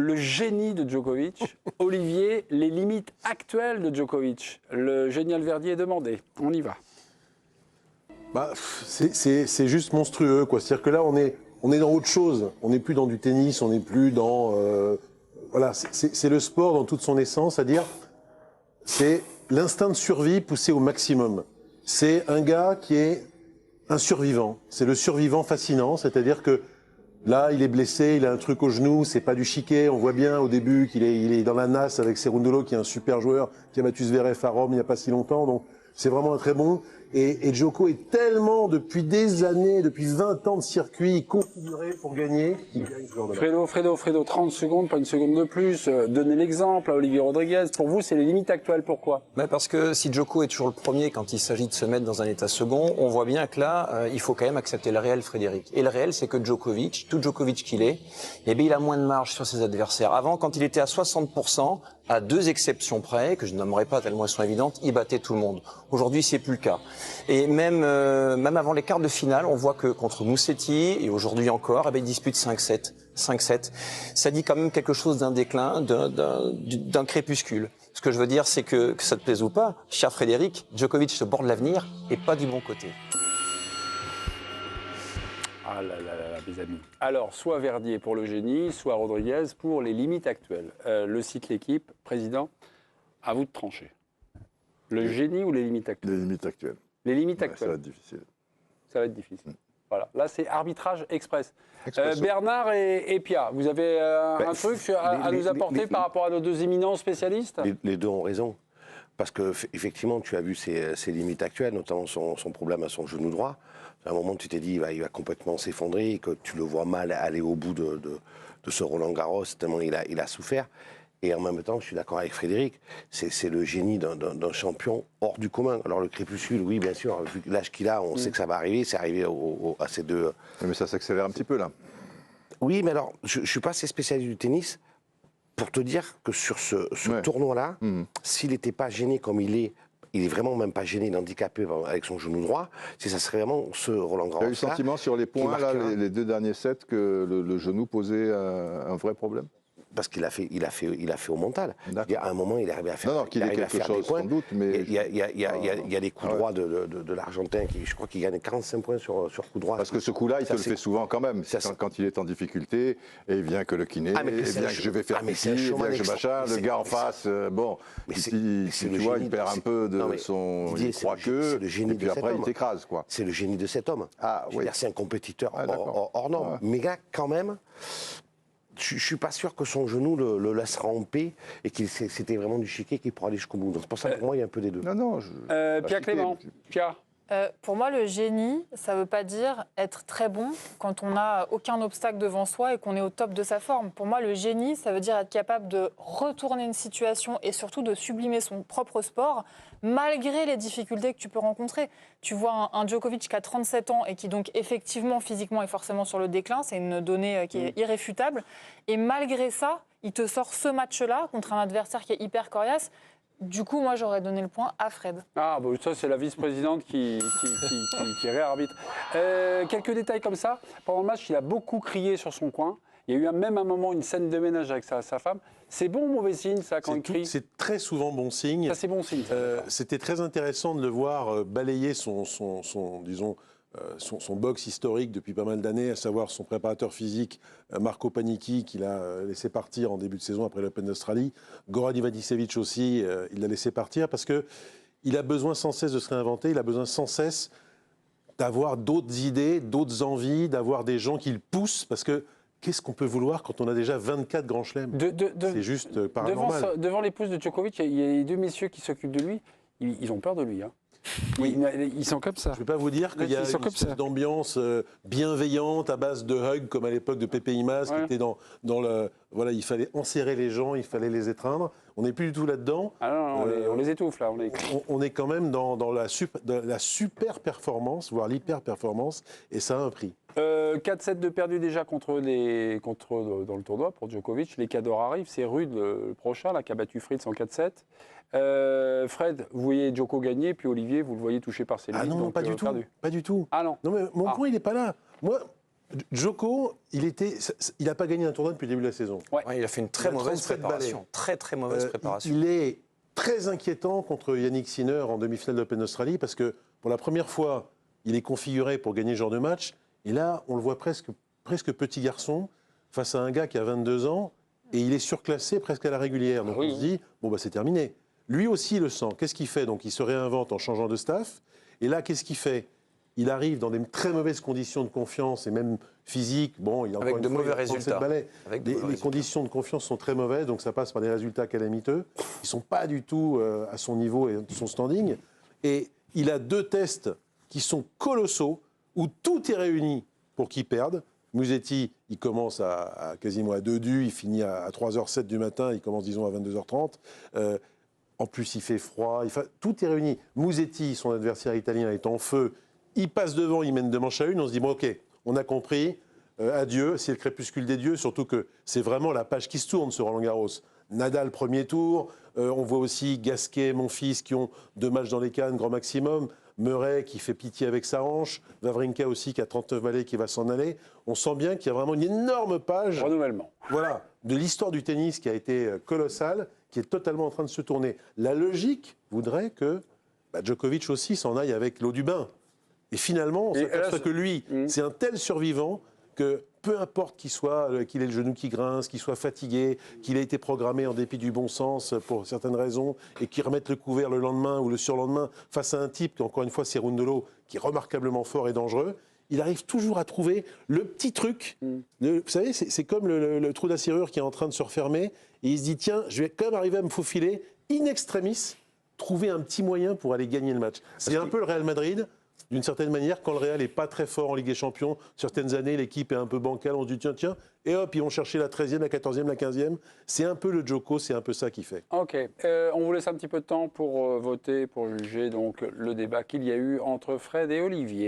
Le génie de Djokovic. Olivier, les limites actuelles de Djokovic. Le génie Alverdi est demandé. On y va. Bah, c'est juste monstrueux, quoi. C'est-à-dire que là, on est dans autre chose. On n'est plus dans du tennis, on n'est plus dans... voilà, c'est le sport dans toute son essence, c'est-à-dire c'est l'instinct de survie poussé au maximum. C'est un gars qui est un survivant. C'est le survivant fascinant, c'est-à-dire que là, il est blessé, il a un truc au genou, c'est pas du chiquet. On voit bien au début qu'il est dans la nasse avec Cerundolo, qui est un super joueur, qui a battu Zverev à Rome il n'y a pas si longtemps. Donc, c'est vraiment un très bon. Et Djoko est tellement, depuis des années, depuis 20 ans de circuit, configuré pour gagner, qu'il gagne ce genre de match. Fredo, 30 secondes, pas une seconde de plus. Donnez l'exemple à Olivier Rodriguez. Pour vous, c'est les limites actuelles. Pourquoi ? Parce que si Djoko est toujours le premier quand il s'agit de se mettre dans un état second, on voit bien que là, il faut quand même accepter le réel, Frédéric. Et le réel, c'est que Djokovic, tout Djokovic qu'il est, eh bien, il a moins de marge sur ses adversaires. Avant, quand il était à 60%, à 2 exceptions près, que je nommerai pas tellement elles sont évidentes, il battait tout le monde. Aujourd'hui, c'est plus le cas. Et même avant les quarts de finale, on voit que contre Musetti, et aujourd'hui encore, eh bien, il dispute 5-7. 5-7. Ça dit quand même quelque chose d'un déclin, d'un crépuscule. Ce que je veux dire, c'est que ça te plaise ou pas, cher Frédéric, Djokovic se borde l'avenir et pas du bon côté. Ah là là là, mes amis. Alors, soit Verdier pour le génie, soit Rodriguez pour les limites actuelles. Le site L'Équipe, président, à vous de trancher. Le génie ou les limites actuelles ? Les limites actuelles. Les limites Ouais, actuelles. ça va être difficile. Ça va être difficile. Voilà. Là, c'est arbitrage express. Expresso. Bernard et Pia, vous avez un truc à nous apporter par rapport à nos deux éminents spécialistes ? Les deux ont raison. Parce que effectivement, tu as vu ses limites actuelles, notamment son problème à son genou droit. À un moment, tu t'es dit il va complètement s'effondrer, que tu le vois mal aller au bout de ce Roland-Garros, tellement il a souffert. Et en même temps, je suis d'accord avec Frédéric, c'est le génie d'un champion hors du commun. Alors le crépuscule, oui, bien sûr, vu l'âge qu'il a, on sait que ça va arriver, c'est arrivé à ces deux... Mais ça s'accélère un petit peu là. Oui, mais alors, je ne suis pas assez spécialiste du tennis pour te dire que sur ce tournoi-là, s'il n'était pas gêné comme il est vraiment même pas gêné, handicapé avec son genou droit, ça serait vraiment ce Roland-Garros. Tu as eu le sentiment sur les points, là, les 2 derniers sets, que le genou posait un vrai problème? Parce qu'il a fait au mental. À un moment, il est arrivé à faire, qu'il ait quelque chose, sans doute, mais... Il y a des coups droits de l'Argentin, je crois qu'il gagne 45 points sur coup droit. Parce que ce coup-là, il te le fait souvent quand même. Quand il est en difficulté, et il vient que le kiné, et vient que je vais faire pipi, et vient que je machin, le gars en face, bon, tu vois, il perd un peu de son... Il croit que, et puis après, il t'écrase, quoi. C'est le génie de cet homme. C'est un compétiteur hors norme. Mais là, quand même... Je ne suis pas sûr que son genou le laissera en paix et que c'était vraiment du chiquet qui pourra aller jusqu'au bout. Donc c'est pour ça que pour moi, il y a un peu des deux. Non, Pia Clément. Pia. Pour moi, le génie, ça ne veut pas dire être très bon quand on n'a aucun obstacle devant soi et qu'on est au top de sa forme. Pour moi, le génie, ça veut dire être capable de retourner une situation et surtout de sublimer son propre sport malgré les difficultés que tu peux rencontrer. Tu vois un Djokovic qui a 37 ans et qui donc effectivement, physiquement, est forcément sur le déclin. C'est une donnée qui est irréfutable. Et malgré ça, il te sort ce match-là contre un adversaire qui est hyper coriace. Du coup, moi, j'aurais donné le point à Fred. Ah, bon, ça, c'est la vice-présidente qui réarbitre. Quelques détails comme ça. Pendant le match, il a beaucoup crié sur son coin. Il y a eu même un moment une scène de ménage avec sa femme. C'est bon ou mauvais signe, ça, quand il crie ? C'est très souvent bon signe. Ça, c'est bon signe. C'était très intéressant de le voir balayer son box historique depuis pas mal d'années, à savoir son préparateur physique, Marco Panicchi, qu'il a laissé partir en début de saison après l'Open d'Australie. Goran Ivanisevic aussi, il l'a laissé partir parce qu'il a besoin sans cesse de se réinventer, il a besoin sans cesse d'avoir d'autres idées, d'autres envies, d'avoir des gens qui le poussent, parce que qu'est-ce qu'on peut vouloir quand on a déjà 24 grands chelems ? C'est juste paranormal. Devant l'épouse de Djokovic, il y a les deux messieurs qui s'occupent de lui. Ils ont peur de lui, hein. Oui, ils sont comme ça. Je ne vais pas vous dire qu'il y a une espèce d'ambiance bienveillante à base de hugs, comme à l'époque de Pepe Imaz, qui était dans le... Voilà, il fallait enserrer les gens, il fallait les étreindre. On n'est plus du tout là-dedans. Ah non, on les étouffe, là. On est quand même dans la super performance, voire l'hyper-performance, et ça a un prix. 4-7 de perdu déjà dans le tournoi pour Djokovic. Les Cadors arrivent, c'est Rude le prochain, là, qui a battu Fritz en 4-7. Fred, vous voyez Djoko gagner, puis Olivier, vous le voyez touché par ses limites. Ah non, pas du tout. Perdu. Pas du tout. Ah non. Non, mais mon point, il n'est pas là. Moi, Djoko, il n'a pas gagné un tournoi depuis le début de la saison. Ouais, il a fait une très mauvaise 37 préparation. balais. Très mauvaise préparation. Il est très inquiétant contre Yannick Sinner en demi-finale de l'Open Australie parce que pour la première fois, il est configuré pour gagner ce genre de match. Et là, on le voit presque petit garçon face à un gars qui a 22 ans et il est surclassé presque à la régulière. Donc on se dit, bon, bah, c'est terminé. Lui aussi il le sent. Qu'est-ce qu'il fait? Donc il se réinvente en changeant de staff. Et là, qu'est-ce qu'il fait? Il arrive dans des très mauvaises conditions de confiance et même physique. Bon, il a avec de mauvais résultats. Les conditions de confiance sont très mauvaises, donc ça passe par des résultats calamiteux. Ils ne sont pas du tout à son niveau et son standing. Et il a 2 tests qui sont colossaux, où tout est réuni pour qu'il perde. Musetti, il commence à quasiment à 2 dus, il finit à 3h07 du matin, il commence disons à 22h30. En plus, il fait froid, tout est réuni. Musetti, son adversaire italien, est en feu. Il passe devant, il mène 2 manches à 1. On se dit, bon, OK, on a compris. Adieu, c'est le crépuscule des dieux. Surtout que c'est vraiment la page qui se tourne sur Roland-Garros. Nadal, premier tour. On voit aussi Gasquet, Monfils, qui ont 2 matchs dans les cannes, grand maximum. Murray, qui fait pitié avec sa hanche. Wawrinka aussi, qui a 39 balais, qui va s'en aller. On sent bien qu'il y a vraiment une énorme page. Renouvellement. Voilà, de l'histoire du tennis qui a été colossale, qui est totalement en train de se tourner. La logique voudrait que Djokovic aussi s'en aille avec l'eau du bain. Et finalement, on s'aperçoit que lui, c'est un tel survivant que peu importe qu'il ait le genou qui grince, qu'il soit fatigué, qu'il ait été programmé en dépit du bon sens pour certaines raisons, et qu'il remette le couvert le lendemain ou le surlendemain face à un type, qui encore une fois c'est Cerundolo, qui est remarquablement fort et dangereux, il arrive toujours à trouver le petit truc. Vous savez, c'est comme le trou de la serrure qui est en train de se refermer, et il se dit, tiens, je vais quand même arriver à me faufiler, in extremis, trouver un petit moyen pour aller gagner le match. C'est un peu le Real Madrid. D'une certaine manière, quand le Real n'est pas très fort en Ligue des Champions, certaines années, l'équipe est un peu bancale, on se dit tiens, et hop, ils vont chercher la 13e, la 14e, la 15e. C'est un peu le Djoko, c'est un peu ça qu'il fait. Ok, on vous laisse un petit peu de temps pour voter, pour juger donc le débat qu'il y a eu entre Fred et Olivier.